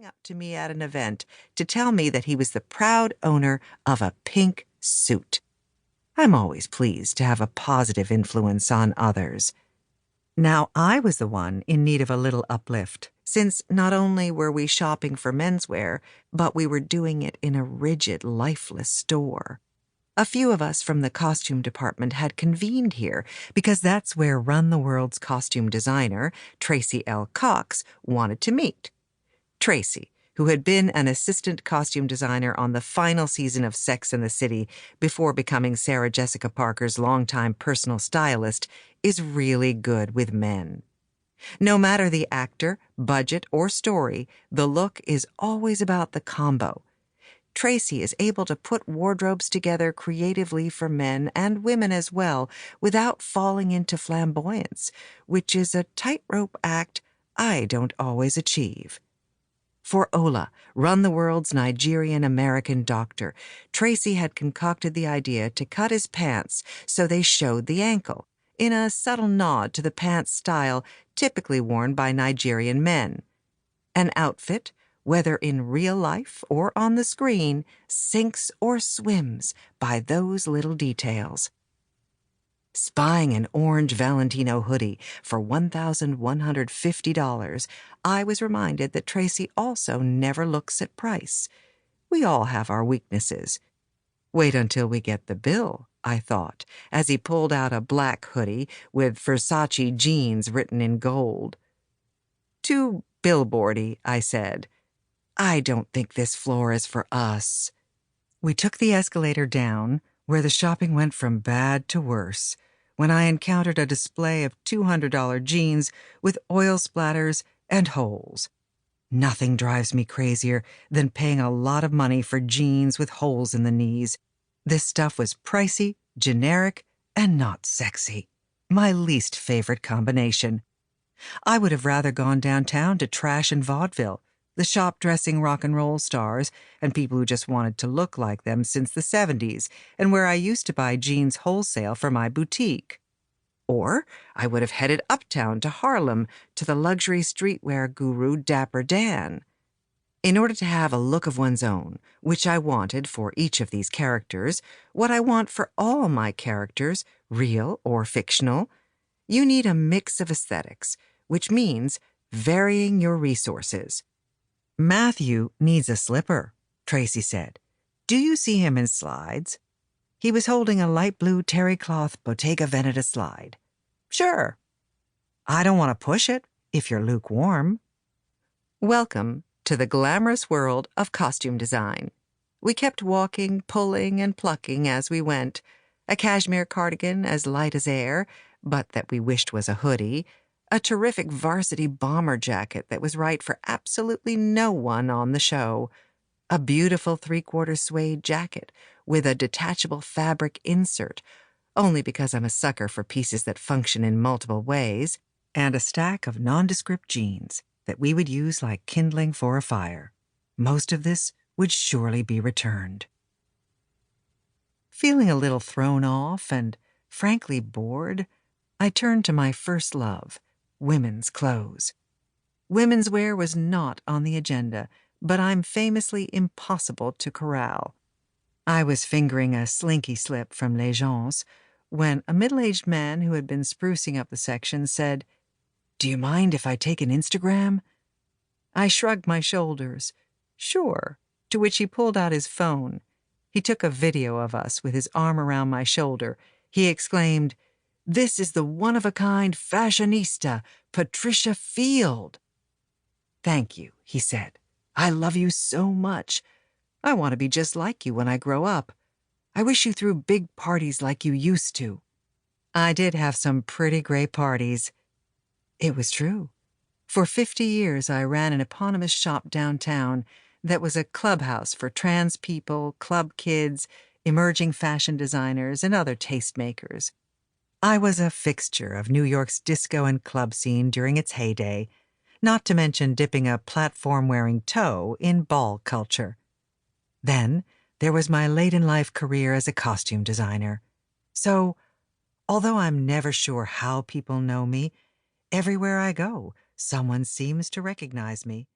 coming up to me at an event to tell me that he was the proud owner of a pink suit. I'm always pleased to have a positive influence on others. Now, I was the one in need of a little uplift, since not only were we shopping for menswear, but we were doing it in a rigid, lifeless store. A few of us from the costume department had convened here because that's where Run the World's costume designer, Tracy L. Cox, wanted to meet. Tracy, who had been an assistant costume designer on the final season of Sex and the City before becoming Sarah Jessica Parker's longtime personal stylist, is really good with men. No matter the actor, budget, or story, the look is always about the combo. Tracy is able to put wardrobes together creatively for men and women as well without falling into flamboyance, which is a tightrope act I don't always achieve. For Ola, Run the World's Nigerian-American doctor, Tracy had concocted the idea to cut his pants so they showed the ankle, in a subtle nod to the pants style typically worn by Nigerian men. An outfit, whether in real life or on the screen, sinks or swims by those little details. Spying an orange Valentino hoodie for $1,150, I was reminded that Tracy also never looks at price. We all have our weaknesses. Wait until we get the bill, I thought, as he pulled out a black hoodie with Versace jeans written in gold. Too billboardy, I said. I don't think this floor is for us. We took the escalator down, where the shopping went from bad to worse, when I encountered a display of $200 jeans with oil splatters and holes. Nothing drives me crazier than paying a lot of money for jeans with holes in the knees. This stuff was pricey, generic, and not sexy. My least favorite combination. I would have rather gone downtown to trash and vaudeville, the shop-dressing rock and roll stars and people who just wanted to look like them since the 70s, and where I used to buy jeans wholesale for my boutique. Or I would have headed uptown to Harlem to the luxury streetwear guru Dapper Dan. In order to have a look of one's own, which I wanted for each of these characters, what I want for all my characters, real or fictional, you need a mix of aesthetics, which means varying your resources. Matthew needs a slipper, Tracy said. Do you see him in slides? He was holding a light blue terry cloth Bottega Veneta slide. Sure. I don't want to push it, if you're lukewarm. Welcome to the glamorous world of costume design. We kept walking, pulling, and plucking as we went. A cashmere cardigan as light as air, but that we wished was a hoodie, a terrific varsity bomber jacket that was right for absolutely no one on the show, a beautiful three-quarter suede jacket with a detachable fabric insert, only because I'm a sucker for pieces that function in multiple ways, and a stack of nondescript jeans that we would use like kindling for a fire. Most of this would surely be returned. Feeling a little thrown off and, frankly, bored, I turned to my first love, women's clothes. Women's wear was not on the agenda, but I'm famously impossible to corral. I was fingering a slinky slip from Les Gens when a middle-aged man who had been sprucing up the section said, "Do you mind if I take an Instagram?" I shrugged my shoulders. Sure, to which he pulled out his phone. He took a video of us with his arm around my shoulder. He exclaimed, "This is the one-of-a-kind fashionista, Patricia Field." "Thank you," he said. "I love you so much. I want to be just like you when I grow up. I wish you threw big parties like you used to." I did have some pretty great parties. It was true. For 50 years, I ran an eponymous shop downtown that was a clubhouse for trans people, club kids, emerging fashion designers, and other tastemakers. I was a fixture of New York's disco and club scene during its heyday, not to mention dipping a platform-wearing toe in ball culture. Then there was my late-in-life career as a costume designer. So, although I'm never sure how people know me, everywhere I go, someone seems to recognize me.